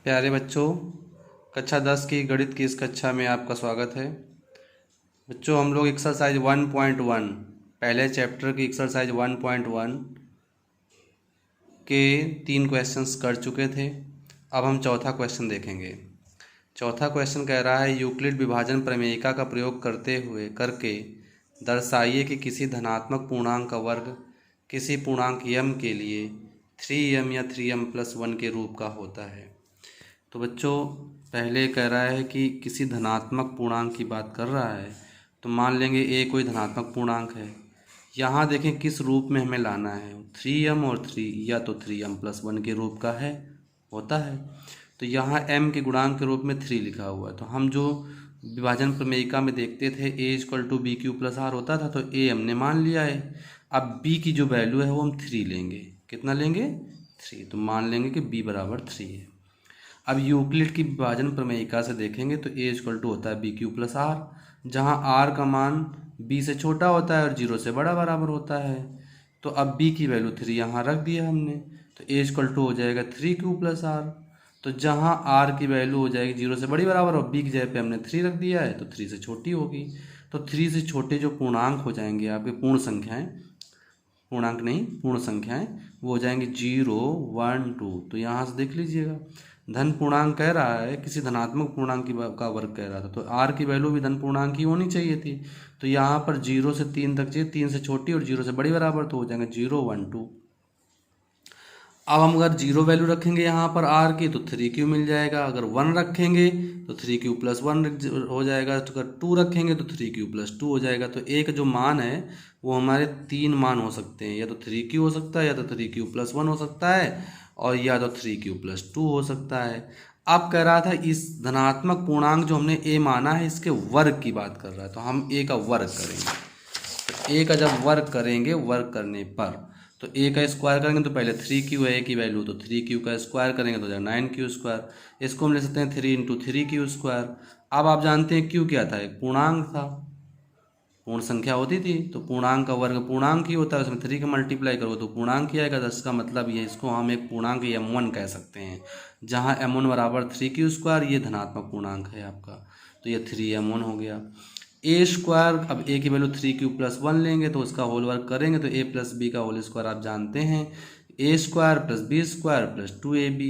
प्यारे बच्चों, कक्षा 10 की गणित की इस कक्षा में आपका स्वागत है। बच्चों, हम लोग एक्सरसाइज 1.1 पहले चैप्टर की एक्सरसाइज 1.1 के 3 क्वेश्चंस कर चुके थे। अब हम चौथा क्वेश्चन देखेंगे। चौथा क्वेश्चन कह रहा है यूक्लिड विभाजन प्रमेयिका का प्रयोग करके दर्शाइए कि किसी धनात्मक पूर्णांक का वर्ग किसी पूर्णांक m के लिए 3m या 3m+1 के रूप का होता है। तो बच्चों, पहले कह रहा है कि किसी धनात्मक पूर्णांक की बात कर रहा है, तो मान लेंगे a कोई धनात्मक पूर्णांक है। यहाँ देखें किस रूप में हमें लाना है, 3m और 3 या तो 3m+1 के रूप का होता है। तो यहाँ m के गुणांक के रूप में 3 लिखा हुआ है। तो हम जो विभाजन प्रमेयिका में देखते थे a=bq+r होता था, तो a हमने मान लिया है। अब b की जो वैल्यू है वो हम 3 लेंगे। कितना लेंगे? 3। तो मान लेंगे कि b बराबर 3 है। अब यूक्लिड की विभाजन प्रमेयिका से देखेंगे तो a होता है bq+r, जहाँ r का मान b से छोटा होता है और 0 से बड़ा बराबर होता है। तो अब b की वैल्यू 3 यहाँ रख दिया हमने, तो a हो जाएगा 3q+r। तो जहाँ r की वैल्यू हो जाएगी 0 से बड़ी बराबर और b की जगह पे हमने 3 रख दिया है, तो 3 से छोटी होगी। तो 3 से छोटे जो पूर्णांक हो जाएंगे आपके पूर्ण संख्याएं, पूर्णांक नहीं पूर्ण संख्याएं, वो हो जाएंगे 0, 1, 2। तो यहाँ से देख लीजिएगा, धन पूर्णांक कह रहा है, किसी धनात्मक पूर्णांक का वर्ग कह रहा था, तो r की वैल्यू भी धन पूर्णांक ही होनी चाहिए थी। तो यहाँ पर 0 से 3 तक चाहिए, 3 से छोटी और 0 से बड़ी बराबर, तो हो जाएंगे 0, 1, 2। अब हम अगर 0 वैल्यू रखेंगे यहाँ पर r की, तो 3q मिल जाएगा। अगर 1 रखेंगे तो 3q+1 हो जाएगा। तो अगर 2 रखेंगे तो 3q+2 हो जाएगा। तो एक जो मान है वो हमारे 3 मान हो सकते हैं, या तो 3q हो सकता है, या तो 3q+1 हो सकता है, और या तो 3q+2 हो सकता है। अब कह रहा था इस धनात्मक पूर्णांक जो हमने a माना है, इसके वर्ग की बात कर रहा है, तो हम a का वर्ग करेंगे। तो a का जब वर्ग करेंगे, वर्ग करने पर तो a का स्क्वायर करेंगे तो पहले 3q है a की वैल्यू, तो 3q का स्क्वायर करेंगे तो हो जाएगा 9q²। इसको हम ले सकते हैं 3 × 3q²। अब आप जानते हैं q क्या था, एक पूर्णांक था, पूर्ण संख्या होती थी, तो पूर्णांक का वर्ग पूर्णांक ही होता है, उसमें 3 का मल्टीप्लाई करो तो पूर्णांक ही आएगा। इसका मतलब ये, इसको हम एक पूर्णांक m1 कह सकते हैं, जहाँ m1 बराबर 3q²। ये धनात्मक पूर्णांक है आपका, तो ये 3m1 हो गया। a², अब a की वैल्यू 3q+1 लेंगे तो उसका होल वर्क करेंगे तो a+b का होल स्क्वायर आप जानते हैं, a² + b² + 2ab।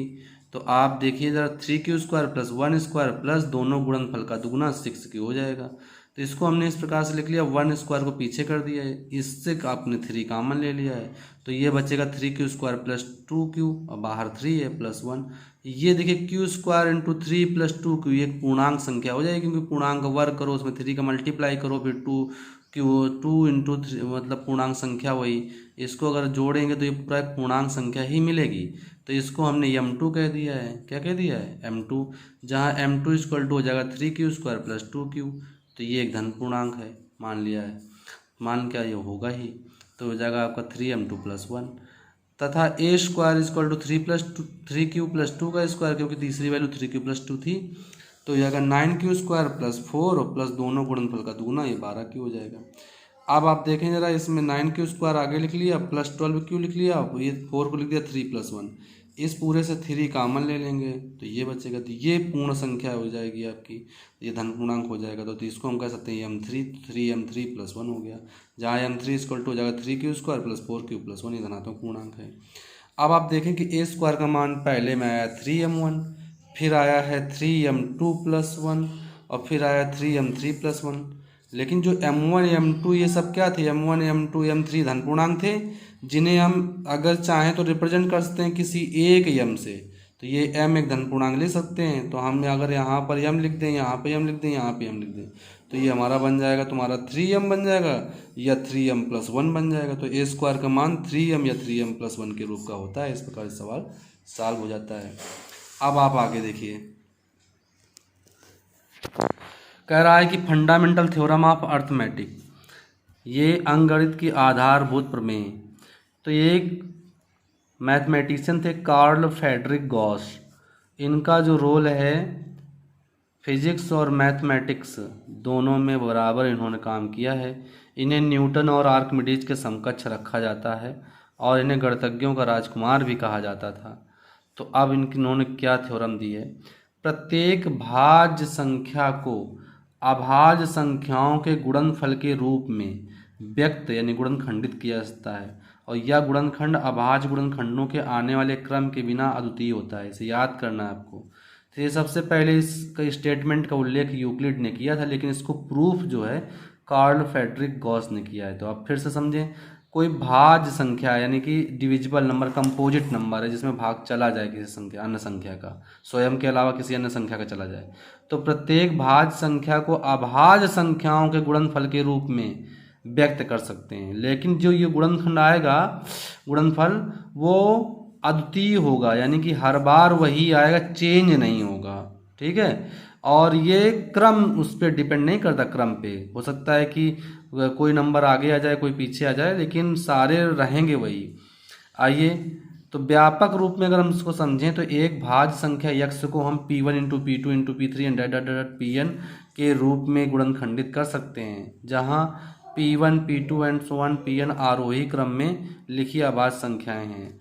तो आप देखिए ज़रा, 3q² + 1² प्लस दोनों गुणनफल का दुगुना 6q हो जाएगा। तो इसको हमने इस प्रकार से लिख लिया, 1² को पीछे कर दिया है, इससे आपने 3 कॉमन ले लिया है, तो ये बचेगा 3q² + 2q, और बाहर 3 है +1। ये देखिए q² × 3 + 2q, ये एक पूर्णांक संख्या हो जाएगी, क्योंकि पूर्णांक का वर्ग करो, उसमें 3 का मल्टीप्लाई करो, फिर 2 × 3 मतलब पूर्णांक संख्या वही, इसको अगर जोड़ेंगे तो ये पूरा एक पूर्णांक संख्या ही मिलेगी। तो इसको हमने m2 कह दिया है। क्या कह दिया है? m2, जहाँ m2 हो जाएगा 3q² + 2q। तो ये एक धन पूर्णांक है, मान लिया है, मान क्या ये होगा ही, तो हो जाएगा आपका 3m2+1। तथा a² = 3q+2 का स्क्वायर, क्योंकि तीसरी वैल्यू 3q+2 थी, तो हो जाएगा 9q² + 4 और प्लस दोनों गुणनफल का दुगुना, ये 12q हो जाएगा। अब आप देखें जरा, इसमें 9q² आगे लिख लिया, प्लस 12q लिख लिया, ये 4 को लिख दिया 3+1, इस पूरे से 3 कॉमन ले लेंगे तो ये बचेगा। तो ये पूर्ण संख्या हो जाएगी आपकी, ये धन पूर्णांक हो जाएगा। तो इसको हम कह सकते हैं m3, 3m3+1 हो गया, जहाँ m3 हो जाएगा 3q² + 4q+1, ये धनात्मक पूर्णांक है। अब आप देखें कि a² का मान पहले में आया 3m1, फिर आया है 3m2+1, और फिर आया 3m3+1। लेकिन जो m1 m2 ये सब क्या थे, m1 m2 m3 धन पूर्णांक थे, जिन्हें हम अगर चाहें तो रिप्रेजेंट कर सकते हैं किसी एक m से। तो ये m एक धन पूर्णांक ले सकते हैं, तो हम अगर यहाँ पर m लिख दें, यहाँ पे m लिख दें, यहाँ पे m लिख दें, तो ये हमारा बन जाएगा, तुम्हारा 3m बन जाएगा या 3m+1 बन जाएगा। तो a² का मान 3m या 3m+1 के रूप का होता है। इस प्रकार सवाल सॉल्व हो जाता है। अब आप आगे देखिए, कह रहा है कि फंडामेंटल थ्योरम ऑफ अर्थमेटिक, ये अंकगणित की आधारभूत प्रमेय। तो ये एक मैथमेटिशियन थे, कार्ल फ्रेडरिक गॉस। इनका जो रोल है फिजिक्स और मैथमेटिक्स दोनों में बराबर इन्होंने काम किया है। इन्हें न्यूटन और आर्किमिडीज के समकक्ष रखा जाता है, और इन्हें गणितज्ञों का राजकुमार भी कहा जाता था। तो अब इन्होंने क्या थ्योरम दी है, प्रत्येक भाज्य संख्या को अभाज्य संख्याओं के गुणनफल के रूप में व्यक्त यानी गुणनखंडित किया जा सकता है, और यह गुणनखंड अभाज्य गुणनखंडों के आने वाले क्रम के बिना अद्वितीय होता है। इसे याद करना है आपको। तो ये सबसे पहले इसका स्टेटमेंट का उल्लेख यूक्लिड ने किया था, लेकिन इसको प्रूफ जो है कार्ल फ्रेडरिक गॉस ने किया है। तो आप फिर से समझें, कोई भाज्य संख्या यानी कि डिविजिबल नंबर, कंपोजिट नंबर है जिसमें भाग चला जाए किसी संख्या अन्य संख्या का, स्वयं के अलावा किसी अन्य संख्या का चला जाए, तो प्रत्येक भाज्य संख्या को अभाज्य संख्याओं के गुणनफल के रूप में व्यक्त कर सकते हैं। लेकिन जो ये गुणनखंड आएगा, गुणनफल, वो अद्वितीय होगा, यानी कि हर बार वही आएगा, चेंज नहीं होगा। ठीक है। और ये क्रम उस पर डिपेंड नहीं करता, क्रम पे हो सकता है कि कोई नंबर आगे आ जाए, कोई पीछे आ जाए, लेकिन सारे रहेंगे वही। आइए, तो व्यापक रूप में अगर हम इसको समझें तो एक भाज्य संख्या यक्ष को हम P1 into P2 into P3 and Pn के रूप में गुणनखंडित कर सकते हैं, जहाँ P1 P2 and so on Pn आरोही क्रम में लिखी अभाज्य संख्याएं हैं।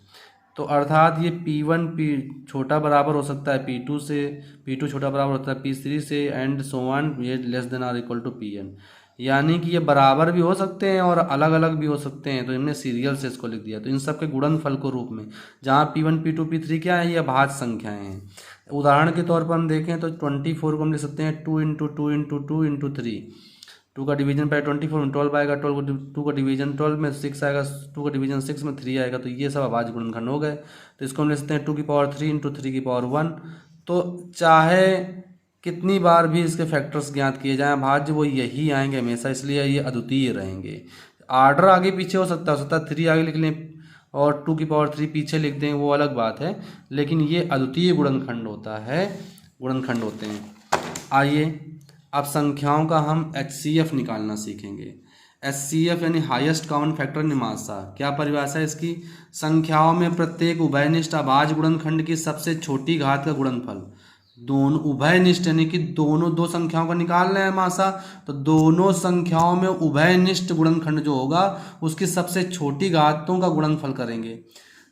तो अर्थात ये P1 P छोटा बराबर हो सकता है P2 से, P2 छोटा बराबर होता है P3 से, एंड सो ऑन, ये less than or equal to Pn, यानी कि ये बराबर भी हो सकते हैं और अलग अलग भी हो सकते हैं। तो इनने सीरियल से इसको लिख दिया। तो इन सब के गुणनफल को रूप में, जहाँ P1 P2 P3 क्या है, ये अभाज्य संख्याएं हैं। उदाहरण के तौर पर हम देखें तो 24 को हम लिख सकते हैं 2 इंटू 2 इंटू 2 इंटू 3। 2 का डिवीजन पहले 24 में 12 आएगा, 2 का डिवीजन 12 में 6 आएगा, 2 का डिवीजन 6 में 3 आएगा। तो ये सब अभाज्य गुणनखंड हो गए। तो इसको हम लिख सकते हैं 2 की पावर 3 इंटू 3 की पावर 1। तो चाहे कितनी बार भी इसके फैक्टर्स ज्ञात किए जाएं, भाज्य वो यही आएंगे हमेशा, इसलिए ये अद्वितीय रहेंगे। आर्डर आगे पीछे हो सकता है 3 आगे लिख लें और 2 की पावर 3 पीछे लिख दें, वो अलग बात है, लेकिन ये अद्वितीय गुणनखंड होता है, गुणनखंड होते हैं। आइए, अब संख्याओं का हम HCF निकालना सीखेंगे। HCF यानी हाईएस्ट कॉमन फैक्टर निमासा। क्या परिभाषा है इसकी? संख्याओं में प्रत्येक उभयनिष्ठ अभाज्य गुणनखंड की सबसे छोटी घात का गुणनफल। दोनों उभयनिष्ठ यानी कि दोनों दो संख्याओं का निकालना है मासा, तो दोनों संख्याओं में उभयनिष्ठ गुणनखंड जो होगा उसकी सबसे छोटी घातों का गुणनफल करेंगे।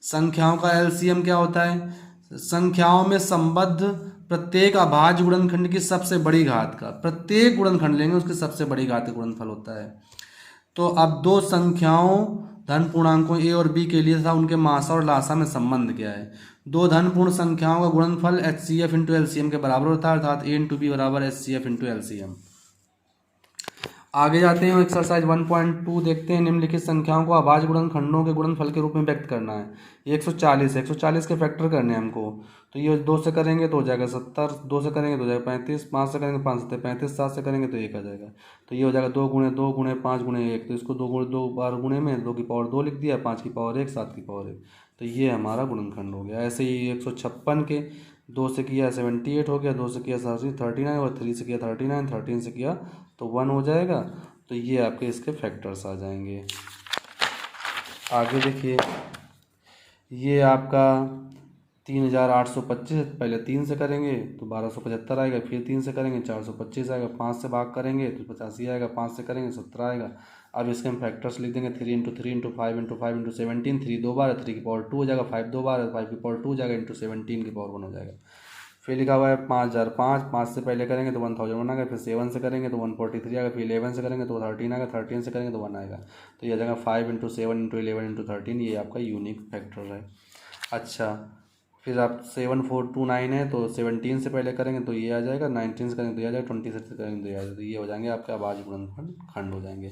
संख्याओं का LCM क्या होता है? संख्याओं में संबद्ध प्रत्येक अभाज्य गुणनखंड की सबसे बड़ी घात का, प्रत्येक गुणनखंड लेंगे उसकी सबसे बड़ी घात का गुणनफल होता है। तो अब दो संख्याओं धन पूर्णांकों A और B के लिए था, उनके मासा और लासा में संबंध क्या है? दो धन पूर्ण संख्याओं का गुणनफल HCF इंटू LCM के बराबर होता है, अर्थात A इंटू B बराबर HCF इंटू LCM। आगे जाते हैं, एक्सरसाइज 1.2 देखते हैं। निम्नलिखित संख्याओं को अभाज्य गुणनखंडों के गुणनफल के रूप में व्यक्त करना है। ये 140 के फैक्टर करने हैं हमको। तो ये 2 से करेंगे तो हो जाएगा 70, 2 से करेंगे तो हो जाएगा 35, 5 से करेंगे 5 से 35, 7 से करेंगे तो 1 आ जाएगा। तो ये हो जाएगा 2 गुणे 2 गुणे 5 गुणे 1। तो इसको 2 बार गुणे में 2 की पावर 2 लिख दिया, 5 की पावर 1, 7 की पावर 1। तो ये हमारा गुणनखंड हो गया। ऐसे ही 156 के 2 से किया 78 हो गया, 2 से किया 39 और 3 से किया 39, 13 से किया तो 1 हो जाएगा। तो ये आपके इसके फैक्टर्स आ जाएंगे। आगे देखिए, ये आपका 3825, पहले 3 से करेंगे तो 1275 आएगा, फिर 3 से करेंगे 425 आएगा, 5 से भाग करेंगे तो 85 आएगा, 5 से करेंगे 17 आएगा। अब इसके हम फैक्टर्स लिख देंगे 3 इंटू 3 इंटू 5 इंटू 5 इंटू 17, 3 दो बार है 3 की पावर 2 हो जाएगा, 5 दो बार है 5 की पावर 2 हो जाएगा, इंटू 17 की पावर 1 हो जाएगा। फिर लिखा हुआ है 5005, 5 से पहले करेंगे तो 1001 आएगा, फिर 7 से करेंगे तो 143 आएगा, फिर 11 से करेंगे तो 13 आएगा, 13 से करेंगे तो 1 आएगा। तो ये आ जाएगा 5 इंटू 7 इंटू 11 इंटू 13, ये आपका यूनिक फैक्टर है। अच्छा, फिर आप 7429 है तो 17 से पहले करेंगे तो ये आ जाएगा, 19 से करेंगे तो ये आ जाएगा, 26 से करेंगे तो ये आ जाएगा। तो ये हो जाएंगे आपके अभाज्य गुणनखंड हो जाएंगे।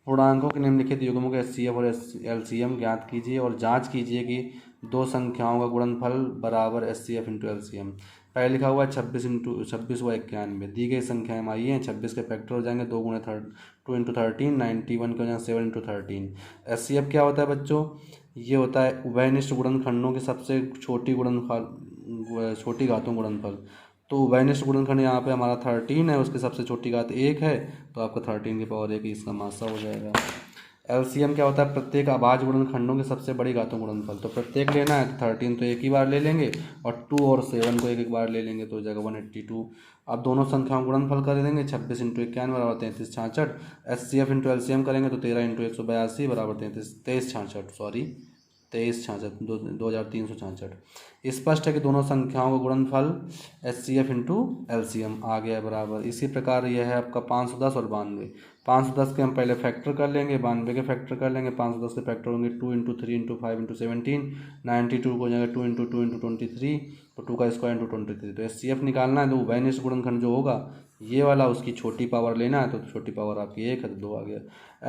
पूर्णांकों के निम्नलिखित युग्मों के HCF और LCM ज्ञात कीजिए और जांच कीजिए कि दो संख्याओं का गुणनफल बराबर HCF इंटू LCM। पहले लिखा हुआ है 26 व 91। दी गई संख्याएं हमारी हैं, 26 के फैक्टर हो जाएंगे 2 गुणे 2 इंटू 13, 91 के हो जाएंगे 7 इंटू 13। HCF क्या होता है बच्चों? ये होता है उभयनिष्ठ गुणनखंडों की सबसे छोटी घातों गुणनफल। तो उभयनिष्ठ गुणनखंड यहाँ पे हमारा 13 है, उसकी सबसे छोटी घात 1 है, तो आपका 13 की पावर 1 इसका मासा हो जाएगा। LCM क्या होता है? प्रत्येक अभाज्य गुणनखंडों की सबसे बड़ी घातों गुणनफल। तो प्रत्येक लेना है तो 13 तो एक ही बार ले लेंगे और 2 और 7 को एक एक बार ले लेंगे तो हो जाएगा 182। अब दोनों संख्याओं गुणनफल कर देंगे, 26 इंटू 91 बराबर 3366। HCF इंटू LCM करेंगे तो 13 इंटू 182 बराबर 2366, 2366 2366। स्पष्ट है कि दोनों संख्याओं का गुणनफल HCF इंटू LCM आ गया बराबर। इसी प्रकार यह है आपका 510 और 92। 510 के हम पहले फैक्टर कर लेंगे, 92 के फैक्टर कर लेंगे। 510 के फैक्टर होंगे 2 इंटू 3 इंटू 5 इंटू 17, 92 को हो जाएगा 2 इंटू 2 इंटू 23, तो 2 का स्क्वायर इंटू 23। तो HCF निकालना है तो उभयनिष्ठ गुणनखंड जो होगा ये वाला, उसकी छोटी पावर लेना है, तो छोटी पावर आपकी 1 है तो 2 आ गया।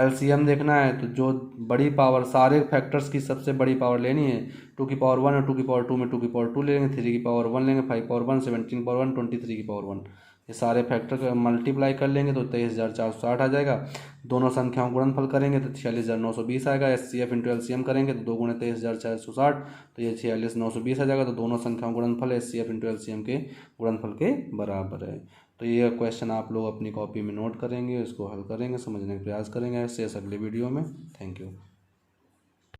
LCM देखना है तो जो बड़ी पावर, सारे फैक्टर्स की सबसे बड़ी पावर लेनी है, 2 की पावर 1 और 2 की पावर 2 में 2 की पावर 2 लेंगे, 3 की पावर 1 लेंगे, 5 की पावर 1, 17 की पावर 1, 23 की पावर 1। ये सारे फैक्टर का मल्टीप्लाई कर लेंगे तो 23,460 आ जाएगा। दोनों संख्याओं को गुणनफल करेंगे तो 46,920 आएगा। HCF इंटू LCM करेंगे तो 2 गुणे 23,460, तो ये 46,920 आ जाएगा। तो दोनों संख्याओं का गुणनफल HCF इंटू LCM के गुणनफल के बराबर है। तो ये क्वेश्चन आप लोग अपनी कॉपी में नोट करेंगे, इसको हल करेंगे, समझने का प्रयास करेंगे। शेष अगले वीडियो में। Thank you.